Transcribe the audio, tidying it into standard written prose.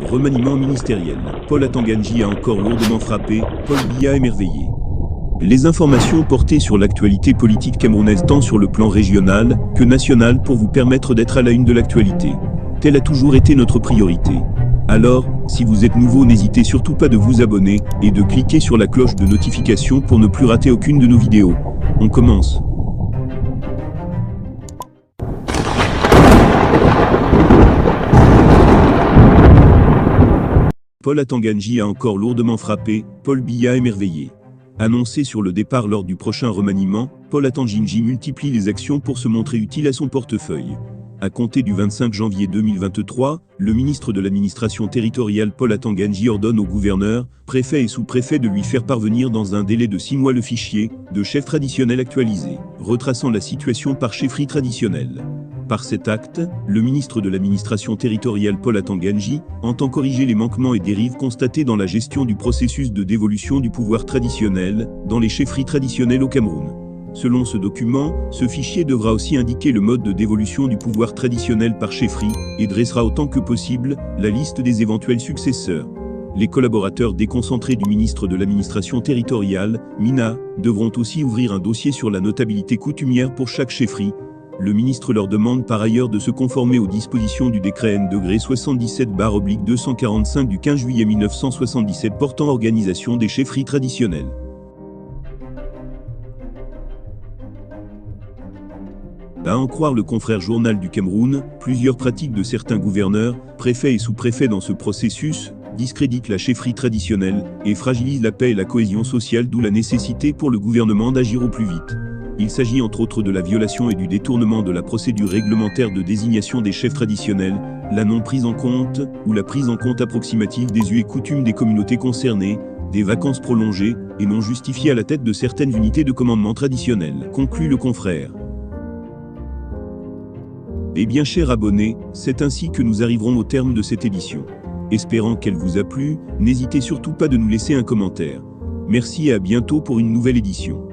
Remaniement ministériel. Paul Atanganji a encore lourdement frappé, Paul Biya émerveillé. Les informations portées sur l'actualité politique camerounaise tant sur le plan régional que national pour vous permettre d'être à la une de l'actualité. Telle a toujours été notre priorité. Alors, si vous êtes nouveau, n'hésitez surtout pas de vous abonner et de cliquer sur la cloche de notification pour ne plus rater aucune de nos vidéos. On commence. Paul Atanganji a encore lourdement frappé, Paul Biya émerveillé. Annoncé sur le départ lors du prochain remaniement, Paul Atanganji multiplie les actions pour se montrer utile à son portefeuille. À compter du 25 janvier 2023, le ministre de l'administration territoriale Paul Atanganji ordonne aux gouverneurs, préfets et sous-préfets de lui faire parvenir dans un délai de 6 mois le fichier de chefs traditionnels actualisé, retraçant la situation par chefferie traditionnelle. Par cet acte, le ministre de l'administration territoriale Paul Atanganji entend corriger les manquements et dérives constatés dans la gestion du processus de dévolution du pouvoir traditionnel dans les chefferies traditionnelles au Cameroun. Selon ce document, ce fichier devra aussi indiquer le mode de dévolution du pouvoir traditionnel par chefferie et dressera autant que possible la liste des éventuels successeurs. Les collaborateurs déconcentrés du ministre de l'administration territoriale, MINA, devront aussi ouvrir un dossier sur la notabilité coutumière pour chaque chefferie. Le ministre leur demande par ailleurs de se conformer aux dispositions du décret N-77/245 du 15 juillet 1977 portant organisation des chefferies traditionnelles. À en croire le confrère Journal du Cameroun, plusieurs pratiques de certains gouverneurs, préfets et sous-préfets dans ce processus discréditent la chefferie traditionnelle et fragilisent la paix et la cohésion sociale, d'où la nécessité pour le gouvernement d'agir au plus vite. Il s'agit entre autres de la violation et du détournement de la procédure réglementaire de désignation des chefs traditionnels, la non prise en compte ou la prise en compte approximative des us et coutumes des communautés concernées, des vacances prolongées et non justifiées à la tête de certaines unités de commandement traditionnelles, conclut le confrère. Eh bien chers abonnés, c'est ainsi que nous arriverons au terme de cette édition. Espérant qu'elle vous a plu, n'hésitez surtout pas de nous laisser un commentaire. Merci et à bientôt pour une nouvelle édition.